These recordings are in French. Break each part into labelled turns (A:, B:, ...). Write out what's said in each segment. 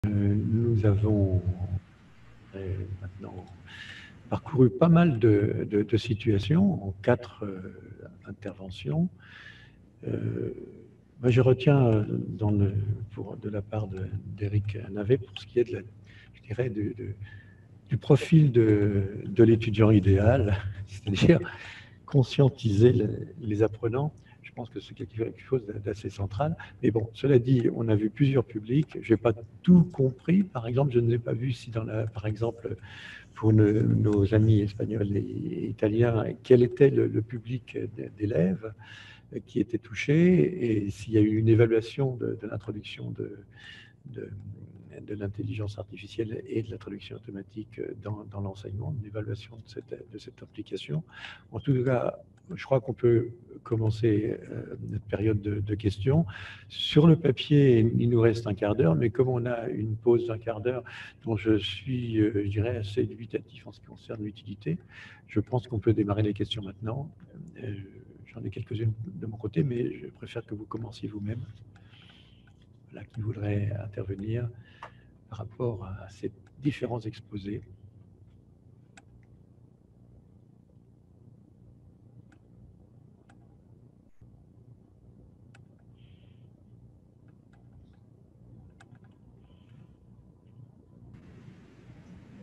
A: Nous avons maintenant parcouru pas mal de situations en 4 interventions. Moi, je retiens de la part d'Éric Navet pour ce qui est je dirais, du profil de l'étudiant idéal, c'est-à-dire conscientiser les apprenants. Je pense que c'est quelque chose d'assez central. Mais bon, cela dit, on a vu plusieurs publics. Je n'ai pas tout compris. Par exemple, je n'ai pas vu si par exemple, pour nos amis espagnols et italiens, quel était le public d'élèves qui étaient touchés et s'il y a eu une évaluation de l'introduction de l'intelligence artificielle et de la traduction automatique dans l'enseignement, une évaluation de cette application. En tout cas, je crois qu'on peut commencer notre période de questions. Sur le papier, il nous reste un quart d'heure, mais comme on a une pause d'un quart d'heure dont je suis, je dirais, assez dubitatif en ce qui concerne l'utilité, je pense qu'on peut démarrer les questions maintenant. J'en ai quelques-unes de mon côté, mais je préfère que vous commenciez vous-même. Là, qui voudrait intervenir par rapport à ces différents exposés.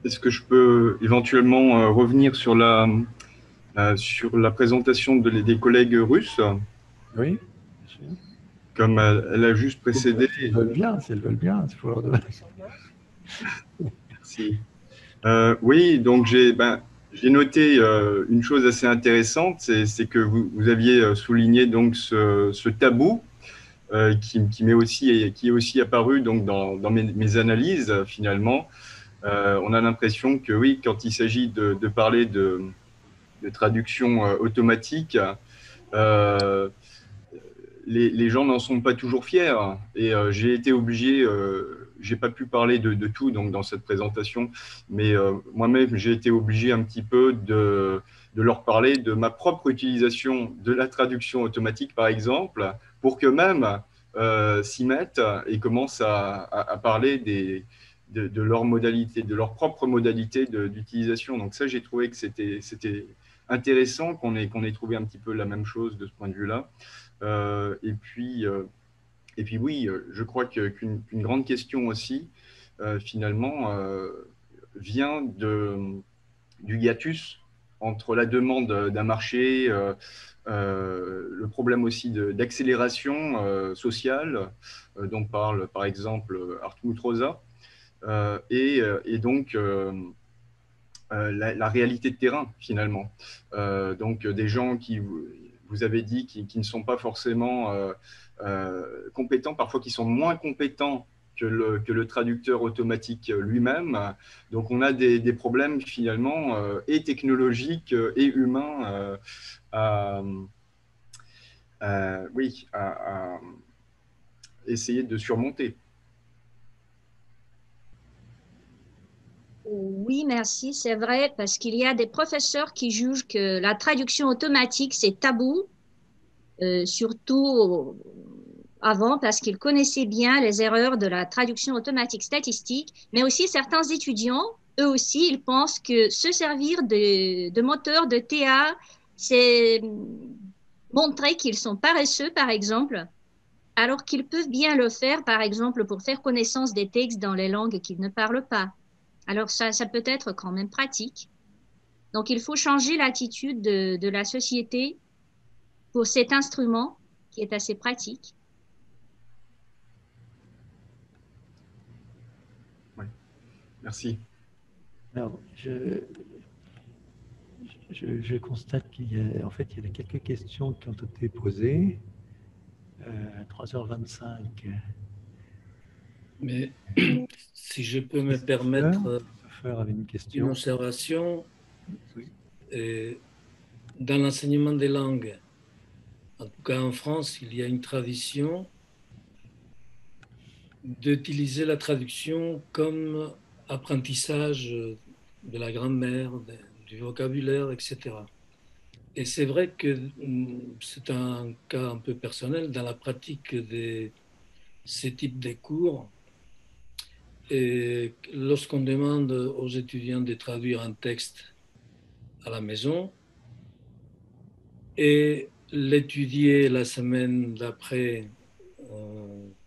B: Est-ce que je peux éventuellement revenir sur la présentation des collègues russes?
A: Oui, bien sûr.
B: Comme elle a juste précédé.
A: Si elles veulent bien, il faut leur donner.
B: Merci. Oui, donc j'ai noté une chose assez intéressante, c'est que vous aviez souligné donc ce tabou qui est aussi apparu donc dans mes analyses finalement. On a l'impression que oui, quand il s'agit de parler de traduction automatique, les gens n'en sont pas toujours fiers. Et j'ai été obligé, j'ai pas pu parler de tout donc, dans cette présentation, mais moi-même, j'ai été obligé un petit peu de leur parler de ma propre utilisation de la traduction automatique, par exemple, pour qu'eux-mêmes s'y mettent et commencent à parler de leurs modalités, de leurs propres modalités d'utilisation. Donc ça, j'ai trouvé que c'était intéressant qu'on ait trouvé un petit peu la même chose de ce point de vue-là. Et puis oui, je crois qu'une grande question aussi, finalement, vient du hiatus entre la demande d'un marché, le problème aussi d'accélération sociale, dont parle par exemple Hartmut Rosa, et donc la réalité de terrain, finalement. Donc, des gens qui, vous avez dit, qui ne sont pas forcément compétents, parfois qui sont moins compétents que le traducteur automatique lui-même. Donc, on a des problèmes, finalement, et technologiques et humains oui, à essayer de surmonter.
C: Oui, merci, c'est vrai, parce qu'il y a des professeurs qui jugent que la traduction automatique, c'est tabou, surtout avant, parce qu'ils connaissaient bien les erreurs de la traduction automatique statistique, mais aussi certains étudiants, eux aussi, ils pensent que se servir de moteurs de TA, c'est montrer qu'ils sont paresseux, par exemple, alors qu'ils peuvent bien le faire, par exemple, pour faire connaissance des textes dans les langues qu'ils ne parlent pas. Alors, ça peut être quand même pratique. Donc, il faut changer l'attitude de la société pour cet instrument qui est assez pratique.
B: Oui, merci.
A: Alors, je constate qu'il y a, en fait, il y a quelques questions qui ont été posées. 3h25.
D: Mais si je peux me permettre une observation,
A: oui.
D: Dans l'enseignement des langues, en tout cas en France, il y a une tradition d'utiliser la traduction comme apprentissage de la grammaire, du vocabulaire, etc. Et c'est vrai que c'est un cas un peu personnel. Dans la pratique de ces types de cours, Et lorsqu'on demande aux étudiants de traduire un texte à la maison et l'étudier la semaine d'après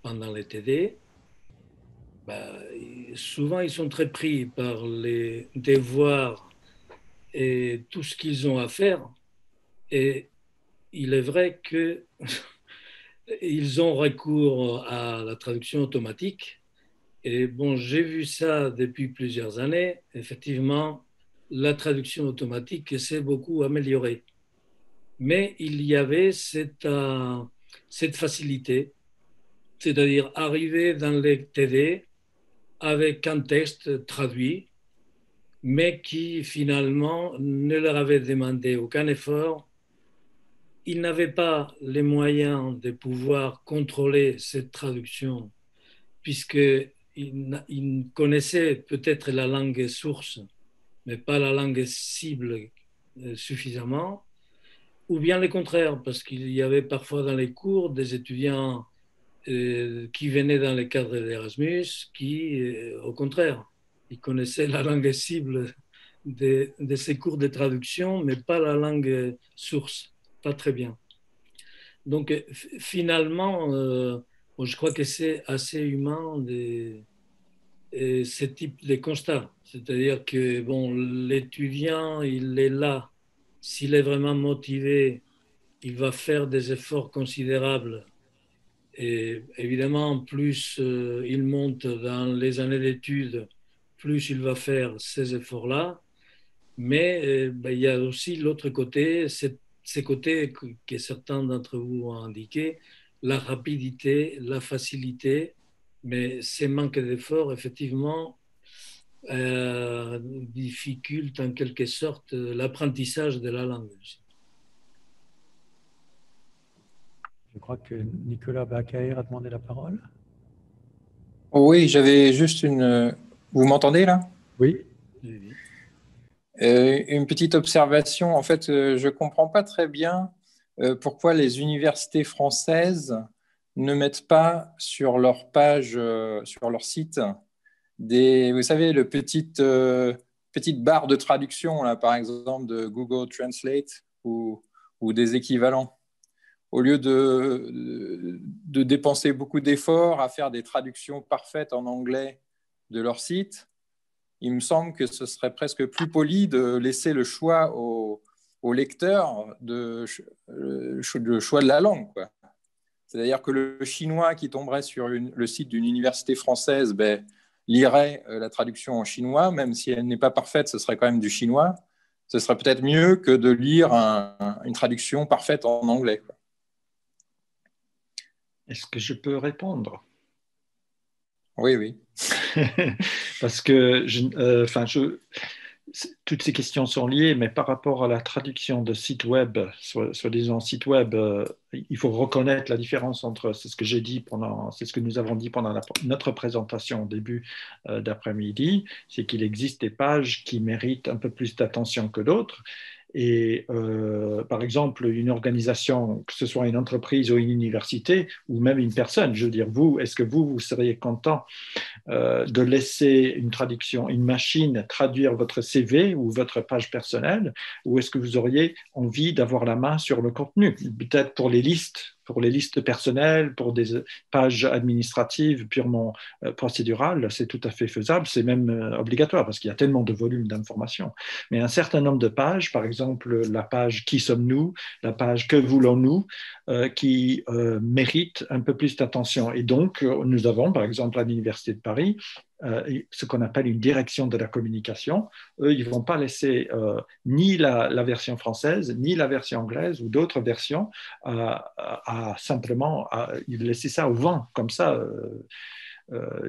D: pendant les TD, bah, souvent ils sont très pris par les devoirs et tout ce qu'ils ont à faire. Et il est vrai qu'ils ont recours à la traduction automatique. Et bon, j'ai vu ça depuis plusieurs années. Effectivement, la traduction automatique s'est beaucoup améliorée. Mais il y avait cette facilité, c'est-à-dire arriver dans les TD avec un texte traduit, mais qui finalement ne leur avait demandé aucun effort. Ils n'avaient pas les moyens de pouvoir contrôler cette traduction, puisqu'ils connaissaient peut-être la langue source, mais pas la langue cible suffisamment, ou bien le contraire, parce qu'il y avait parfois dans les cours des étudiants qui venaient dans le cadre d'Erasmus, qui, au contraire, ils connaissaient la langue cible de ces cours de traduction, mais pas la langue source, pas très bien. Donc, finalement, je crois que c'est assez humain ce type de constat. C'est-à-dire que bon, l'étudiant, il est là. S'il est vraiment motivé, il va faire des efforts considérables. Et évidemment, plus il monte dans les années d'études, plus il va faire ces efforts-là. Mais ben, il y a aussi l'autre côté, ces côtés que certains d'entre vous ont indiqué, la rapidité, la facilité, mais ces manques d'efforts, effectivement, difficultent en quelque sorte l'apprentissage de la langue.
A: Je crois que Nicolas Bakaer a demandé la parole.
E: Oui, j'avais juste une... Vous m'entendez là?
A: Oui.
E: Une petite observation. En fait, je ne comprends pas très bien pourquoi les universités françaises ne mettent pas sur leur page, sur leur site, vous savez, le petite barre de traduction, là, par exemple, de Google Translate ou des équivalents. Au lieu de dépenser beaucoup d'efforts à faire des traductions parfaites en anglais de leur site, il me semble que ce serait presque plus poli de laisser le choix au lecteur le choix de la langue, quoi. C'est-à-dire que le chinois qui tomberait sur le site d'une université française lirait la traduction en chinois, même si elle n'est pas parfaite, ce serait quand même du chinois. Ce serait peut-être mieux que de lire une traduction parfaite en anglais, quoi.
F: Est-ce que je peux répondre?
E: Oui, oui.
F: Parce que toutes ces questions sont liées, mais par rapport à la traduction de sites web, soi-disant sites web, il faut reconnaître la différence entre c'est ce que nous avons dit pendant notre présentation au début d'après-midi, c'est qu'il existe des pages qui méritent un peu plus d'attention que d'autres. Et par exemple, une organisation, que ce soit une entreprise ou une université, ou même une personne, je veux dire, est-ce que vous seriez content de laisser une traduction, une machine traduire votre CV ou votre page personnelle, ou est-ce que vous auriez envie d'avoir la main sur le contenu? Peut-être pour les listes personnelles, pour des pages administratives purement procédurales, c'est tout à fait faisable, c'est même obligatoire parce qu'il y a tellement de volume d'informations. Mais un certain nombre de pages, par exemple la page Qui sommes-nous, la page Que voulons-nous, qui méritent un peu plus d'attention. Et donc, nous avons, par exemple, à l'Université de Paris, ce qu'on appelle une direction de la communication. Eux, ils ne vont pas laisser ni la version française, ni la version anglaise ou d'autres versions, simplement laisser ça au vent, comme ça.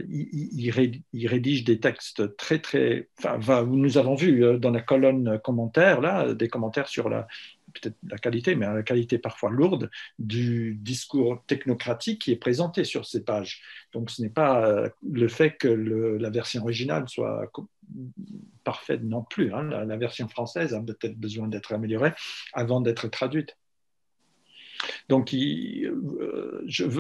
F: Ils rédigent des textes très, très... nous avons vu dans la colonne commentaires, là, des commentaires sur peut-être la qualité, mais la qualité parfois lourde du discours technocratique qui est présenté sur ces pages. Donc, ce n'est pas le fait que la version originale soit parfaite non plus. Hein. La version française a peut-être besoin d'être améliorée avant d'être traduite. Donc,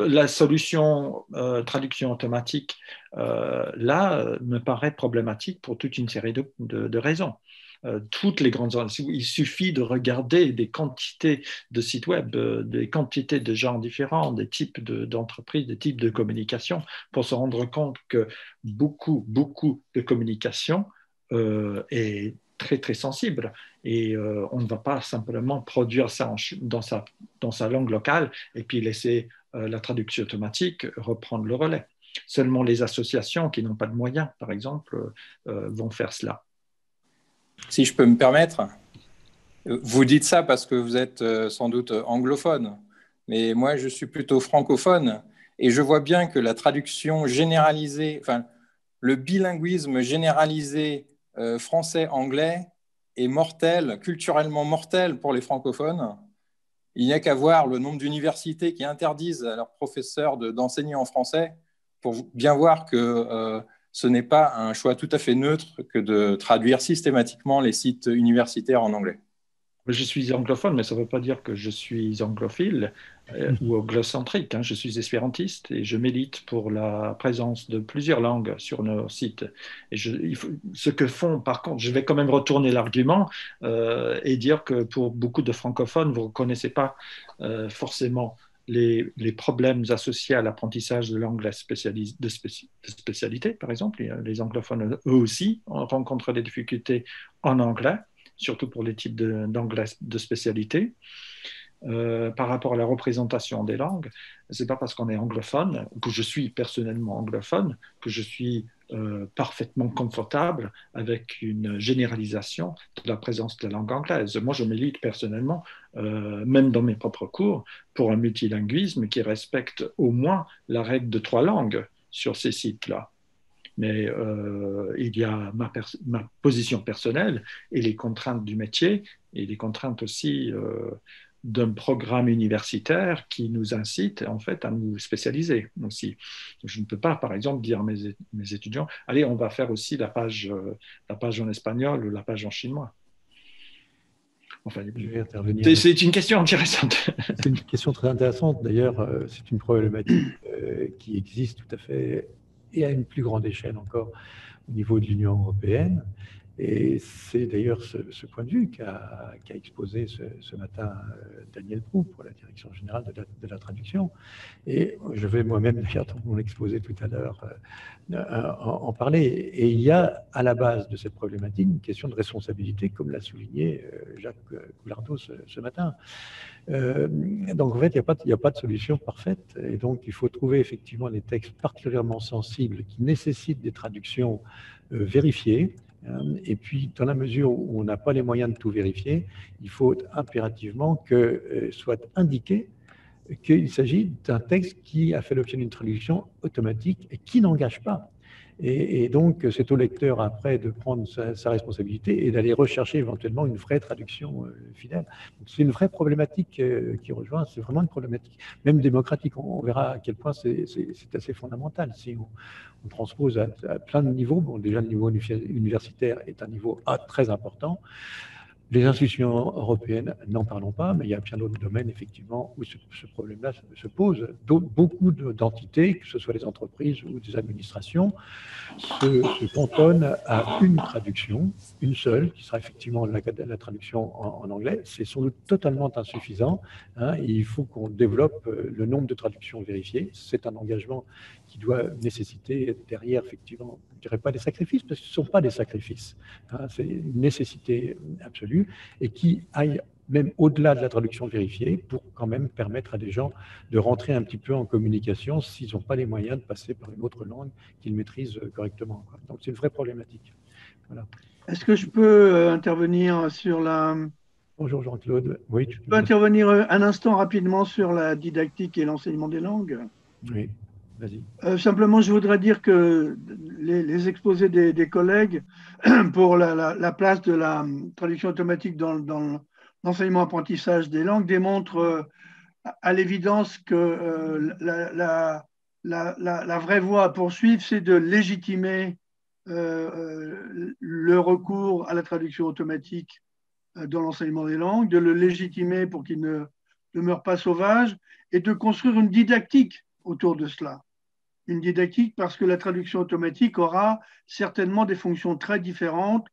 F: la solution traduction automatique, là, me paraît problématique pour toute une série de raisons. Toutes les grandes, il suffit de regarder des quantités de sites web, des quantités de genres différents, des types d'entreprises, des types de communication, pour se rendre compte que beaucoup de communication est très, très sensible. Et on ne va pas simplement produire ça dans sa langue locale et puis laisser la traduction automatique reprendre le relais. Seulement les associations qui n'ont pas de moyens, par exemple, vont faire cela.
E: Si je peux me permettre, vous dites ça parce que vous êtes sans doute anglophone, mais moi je suis plutôt francophone et je vois bien que la traduction généralisée, enfin le bilinguisme généralisé français-anglais est mortel, culturellement mortel pour les francophones. Il n'y a qu'à voir le nombre d'universités qui interdisent à leurs professeurs d'enseigner en français pour bien voir que ce n'est pas un choix tout à fait neutre que de traduire systématiquement les sites universitaires en anglais.
F: Je suis anglophone, mais ça ne veut pas dire que je suis anglophile ou anglocentrique. Hein. Je suis espérantiste et je milite pour la présence de plusieurs langues sur nos sites. Et ce que font, par contre, je vais quand même retourner l'argument et dire que pour beaucoup de francophones, vous ne reconnaissez pas forcément les problèmes associés à l'apprentissage de langue de spécialité, par exemple. Les anglophones, eux aussi, rencontrent des difficultés en anglais, surtout pour les types d'anglais de spécialité. Par rapport à la représentation des langues, ce n'est pas parce qu'on est anglophone, que je suis personnellement anglophone, que je suis parfaitement confortable avec une généralisation de la présence de la langue anglaise. Moi, je milite personnellement, même dans mes propres cours, pour un multilinguisme qui respecte au moins la règle de 3 langues sur ces sites-là. Mais il y a ma position personnelle et les contraintes du métier et les contraintes aussi d'un programme universitaire qui nous incite en fait à nous spécialiser aussi. Je ne peux pas, par exemple, dire à mes étudiants, allez, on va faire aussi la page en espagnol ou la page en chinois. Enfin,
A: je vais intervenir.
F: C'est une question intéressante.
A: C'est une question très intéressante. D'ailleurs, c'est une problématique qui existe tout à fait et à une plus grande échelle encore au niveau de l'Union européenne. Et c'est d'ailleurs ce point de vue qu'a exposé ce matin Daniel Prou pour la Direction générale de la traduction. Et je vais moi-même, d'ailleurs, dans mon exposé tout à l'heure, en parler. Et il y a à la base de cette problématique une question de responsabilité, comme l'a souligné Jacques Coulardeau ce matin. Donc en fait, il n'y a pas de solution parfaite. Et donc il faut trouver effectivement des textes particulièrement sensibles qui nécessitent des traductions vérifiées. Et puis, dans la mesure où on n'a pas les moyens de tout vérifier, il faut impérativement que soit indiqué qu'il s'agit d'un texte qui a fait l'objet d'une traduction automatique et qui n'engage pas. Et donc, c'est au lecteur après de prendre sa responsabilité et d'aller rechercher éventuellement une vraie traduction fidèle. C'est une vraie problématique qui rejoint, c'est vraiment une problématique, même démocratique. On verra à quel point c'est assez fondamental. Si on transpose à plein de niveaux, bon, déjà le niveau universitaire est un niveau très important. Les institutions européennes, n'en parlons pas, mais il y a bien d'autres domaines, effectivement, où ce problème-là se pose. Beaucoup d'entités, que ce soit les entreprises ou des administrations, se cantonnent à une traduction, une seule, qui sera effectivement la traduction en anglais. C'est sans doute totalement insuffisant. Hein, il faut qu'on développe le nombre de traductions vérifiées. C'est un engagement qui doit nécessiter derrière, effectivement, je ne dirais pas des sacrifices, parce que ce ne sont pas des sacrifices. Hein, c'est une nécessité absolue et qui aille même au-delà de la traduction vérifiée pour quand même permettre à des gens de rentrer un petit peu en communication s'ils n'ont pas les moyens de passer par une autre langue qu'ils maîtrisent correctement. Donc c'est une vraie problématique. Voilà.
G: Est-ce que je peux intervenir sur la...
A: Bonjour Jean-Claude. Oui, tu
G: peux intervenir un instant rapidement sur la didactique et l'enseignement des langues?
A: Oui, vas-y.
G: Simplement, je voudrais dire que les exposés des collègues pour la place de la traduction automatique dans l'enseignement-apprentissage des langues démontrent à l'évidence que la vraie voie à poursuivre, c'est de légitimer le recours à la traduction automatique dans l'enseignement des langues, de le légitimer pour qu'il ne demeure pas sauvage, et de construire une didactique autour de cela. Une didactique parce que la traduction automatique aura certainement des fonctions très différentes,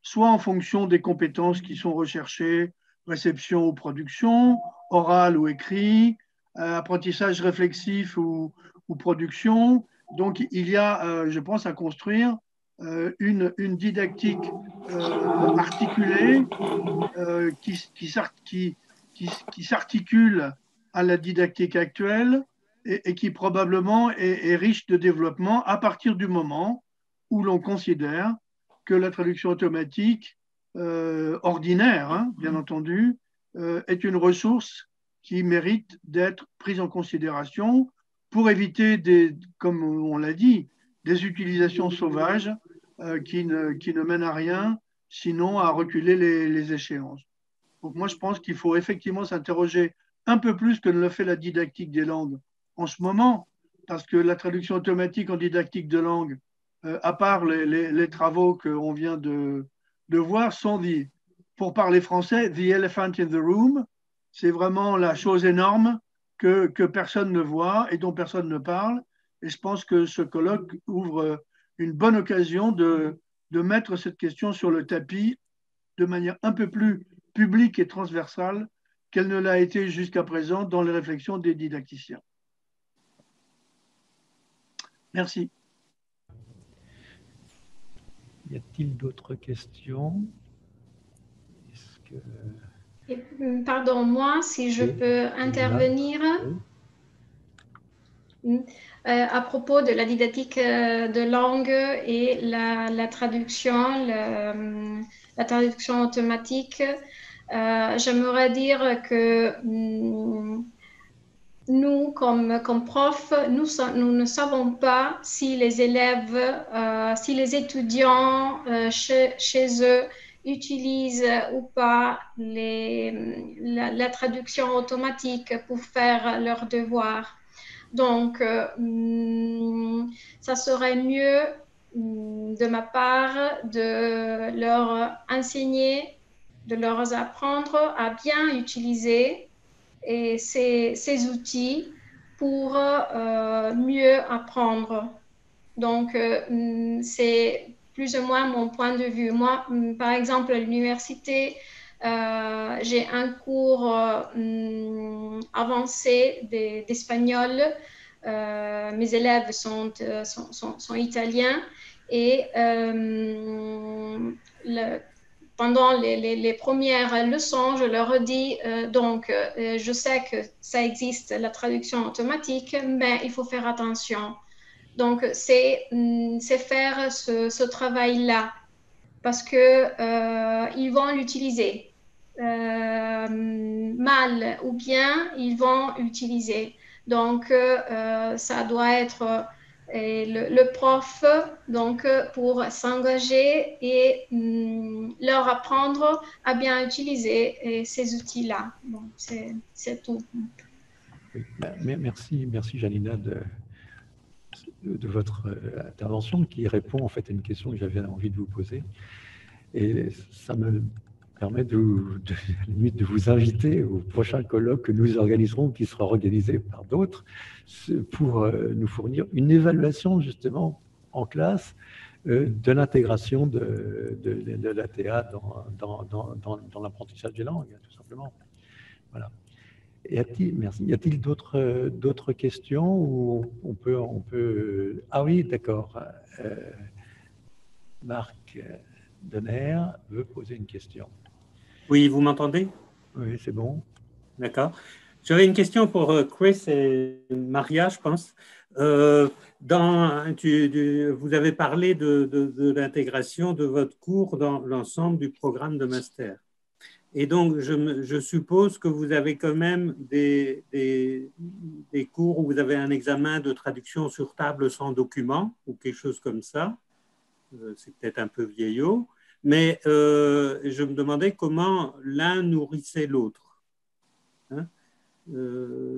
G: soit en fonction des compétences qui sont recherchées, réception ou production, oral ou écrit, apprentissage réflexif ou production. Donc, il y a, je pense, à construire une didactique articulée qui s'articule à la didactique actuelle et qui probablement est riche de développement à partir du moment où l'on considère que la traduction automatique ordinaire, hein, bien entendu, est une ressource qui mérite d'être prise en considération pour éviter, comme on l'a dit, des utilisations sauvages qui ne mènent à rien, sinon à reculer les échéances. Donc moi, je pense qu'il faut effectivement s'interroger un peu plus que ne le fait la didactique des langues en ce moment, parce que la traduction automatique en didactique de langue, à part les travaux qu'on vient de voir, sont pour parler français, the elephant in the room. C'est vraiment la chose énorme que personne ne voit et dont personne ne parle. Et je pense que ce colloque ouvre une bonne occasion de mettre cette question sur le tapis de manière un peu plus publique et transversale qu'elle ne l'a été jusqu'à présent dans les réflexions des didacticiens. Merci.
A: Y a-t-il d'autres questions?
H: Pardon, moi, si je peux intervenir à propos de la didactique de langue et la traduction, la traduction automatique, j'aimerais dire que nous, comme profs, nous ne savons pas si les élèves, si les étudiants chez eux utilisent ou pas la traduction automatique pour faire leurs devoirs. Donc, ça serait mieux de ma part de leur enseigner, de leur apprendre à bien utiliser ces outils pour mieux apprendre. Donc, c'est plus ou moins mon point de vue. Moi, par exemple, à l'université, j'ai un cours avancé d'espagnol. Mes élèves sont italiens et pendant les premières leçons, je leur dis je sais que ça existe, la traduction automatique, mais il faut faire attention. Donc, c'est faire ce travail-là parce qu'ils vont l'utiliser mal ou bien ils vont l'utiliser. Donc, ça doit être le prof pour s'engager et leur apprendre à bien utiliser ces outils-là. Bon, c'est tout.
A: Oui, merci Janina de votre intervention qui répond en fait à une question que j'avais envie de vous poser. Et ça me permet de vous inviter au prochain colloque que nous organiserons, qui sera organisé par d'autres, pour nous fournir une évaluation justement en classe de l'intégration de l'ATA dans l'apprentissage des langues, tout simplement. Voilà. Y a-t-il d'autres questions où on peut... Ah oui, d'accord. Marc Donner veut poser une question.
I: Oui, vous m'entendez?
A: Oui, c'est bon.
I: D'accord. J'avais une question pour Chris et Maria, je pense. Vous avez parlé de l'intégration de votre cours dans l'ensemble du programme de master. Et donc, je suppose que vous avez quand même des cours où vous avez un examen de traduction sur table sans document ou quelque chose comme ça. C'est peut-être un peu vieillot. Mais je me demandais comment l'un nourrissait l'autre. Hein?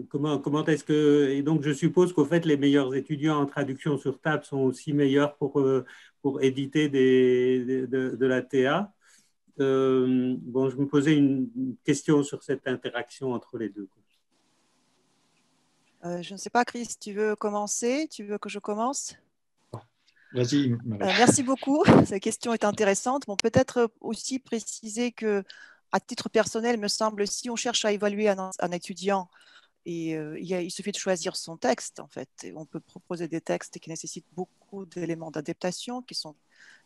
I: Comment est-ce que... Et donc, je suppose qu'au fait, les meilleurs étudiants en traduction sur table sont aussi meilleurs pour éditer de la TA. Bon, je me posais une question sur cette interaction entre les deux.
J: Je ne sais pas, Chris, tu veux commencer? Tu veux que je commence?
F: Vas-y, Marie.
J: Merci beaucoup. Cette question est intéressante. Bon, peut-être aussi préciser que, à titre personnel, me semble, si on cherche à évaluer un étudiant, et il suffit de choisir son texte, en fait. Et on peut proposer des textes qui nécessitent beaucoup d'éléments d'adaptation,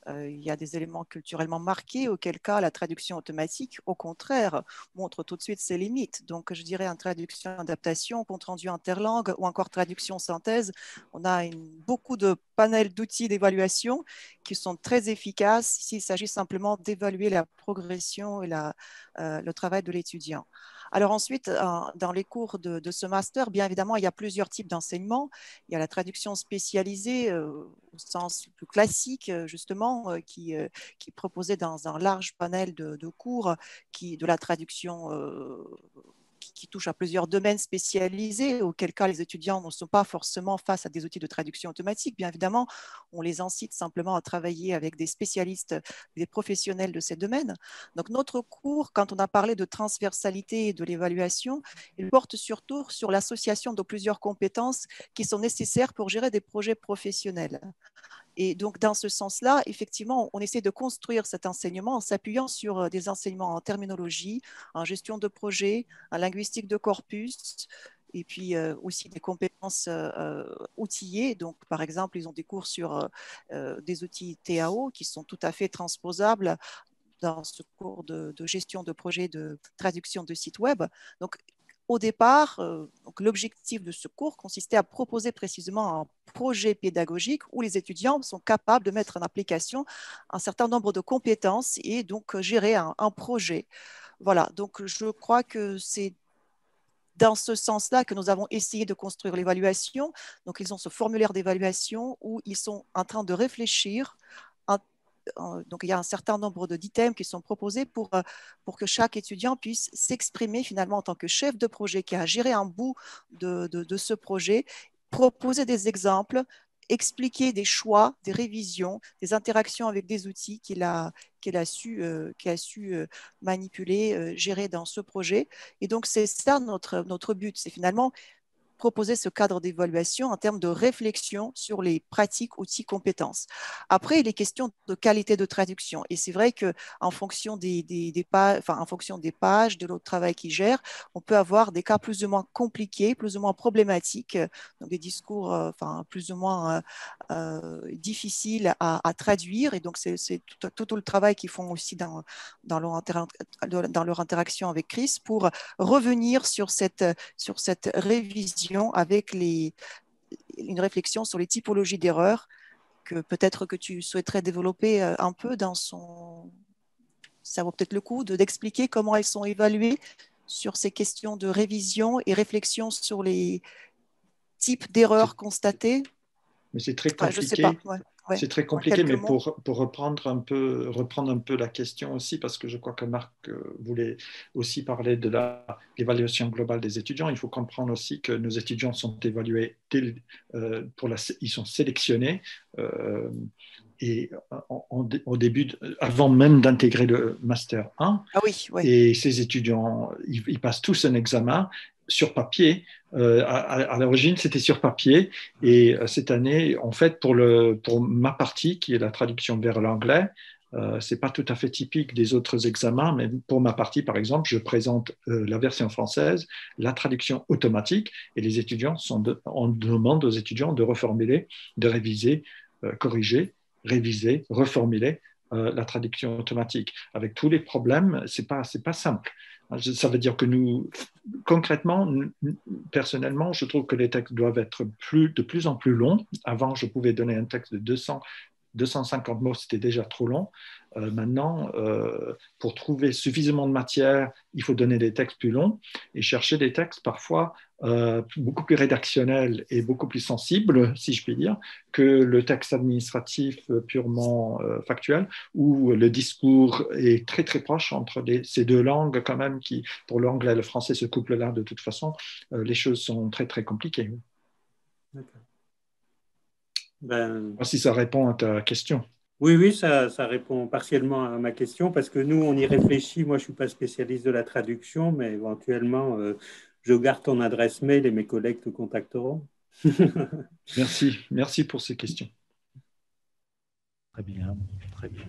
J: il y a des éléments culturellement marqués, auquel cas la traduction automatique, au contraire, montre tout de suite ses limites. Donc, je dirais en traduction, adaptation, compte-rendu interlangue ou encore traduction synthèse, on a beaucoup de panels d'outils d'évaluation qui sont très efficaces s'il s'agit simplement d'évaluer la progression et le travail de l'étudiant. Alors ensuite, dans les cours de ce master, bien évidemment, il y a plusieurs types d'enseignement. Il y a la traduction spécialisée au sens plus classique, justement, qui est proposée dans un large panel de cours de la traduction qui touche à plusieurs domaines spécialisés, auquel cas les étudiants ne sont pas forcément face à des outils de traduction automatique. Bien évidemment, on les incite simplement à travailler avec des spécialistes, des professionnels de ces domaines. Donc notre cours, quand on a parlé de transversalité et de l'évaluation, il porte surtout sur l'association de plusieurs compétences qui sont nécessaires pour gérer des projets professionnels. Et donc, dans ce sens-là, effectivement, on essaie de construire cet enseignement en s'appuyant sur des enseignements en terminologie, en gestion de projet, en linguistique de corpus, et puis aussi des compétences outillées. Donc, par exemple, ils ont des cours sur des outils TAO qui sont tout à fait transposables dans ce cours de gestion de projet de traduction de site web. Donc, au départ, l'objectif de ce cours consistait à proposer précisément un projet pédagogique où les étudiants sont capables de mettre en application un certain nombre de compétences et donc gérer un projet. Voilà, donc je crois que c'est dans ce sens-là que nous avons essayé de construire l'évaluation. Donc, ils ont ce formulaire d'évaluation où ils sont en train de réfléchir. Donc, il y a un certain nombre d'items qui sont proposés pour que chaque étudiant puisse s'exprimer finalement en tant que chef de projet qui a géré un bout de ce projet, proposer des exemples, expliquer des choix, des révisions, des interactions avec des outils qu'il a su manipuler, gérer dans ce projet. Et donc, c'est ça notre but, c'est finalement proposer ce cadre d'évaluation en termes de réflexion sur les pratiques, outils, compétences. Après, il est question de qualité de traduction. Et c'est vrai qu'en fonction en fonction des pages, de l'autre travail qu'ils gèrent, on peut avoir des cas plus ou moins compliqués, plus ou moins problématiques, donc des discours plus ou moins difficiles à traduire. Et donc, c'est tout le travail qu'ils font aussi dans leur interaction avec Chris pour revenir sur cette révision avec une réflexion sur les typologies d'erreurs que peut-être que tu souhaiterais développer un peu ça vaut peut-être le coup d'expliquer comment elles sont évaluées sur ces questions de révision et réflexion sur les types d'erreurs constatées.
F: Mais c'est très compliqué.
J: Je sais pas,
F: c'est très compliqué, mais pour reprendre un peu la question aussi, parce que je crois que Marc voulait aussi parler de l'évaluation globale des étudiants. Il faut comprendre aussi que nos étudiants sont évalués, ils sont sélectionnés et au début, avant même d'intégrer le Master 1.
J: Ah oui, oui.
F: Et ces étudiants, ils passent tous un examen sur papier. À l'origine, c'était sur papier. Et cette année, en fait, pour ma partie, qui est la traduction vers l'anglais, ce n'est pas tout à fait typique des autres examens, mais pour ma partie, par exemple, je présente la version française, la traduction automatique, et les étudiants on demande aux étudiants de reformuler, de réviser, corriger, réviser, reformuler la traduction automatique. Avec tous les problèmes, c'est pas simple. Ça veut dire que concrètement, personnellement, je trouve que les textes doivent être de plus en plus longs. Avant, je pouvais donner un texte de 250 mots, c'était déjà trop long. Maintenant, pour trouver suffisamment de matière, il faut donner des textes plus longs et chercher des textes parfois beaucoup plus rédactionnels et beaucoup plus sensibles, si je puis dire, que le texte administratif purement factuel, où le discours est très très proche entre ces deux langues quand même, qui pour l'anglais et le français, ce couple-là, de toute façon, les choses sont très très compliquées.
I: D'accord.
F: Si ça répond à ta question.
I: Oui, ça répond partiellement à ma question parce que nous, on y réfléchit. Moi, je ne suis pas spécialiste de la traduction, mais éventuellement, Je garde ton adresse mail et mes collègues te contacteront.
F: Merci pour ces questions.
A: Très bien, très bien.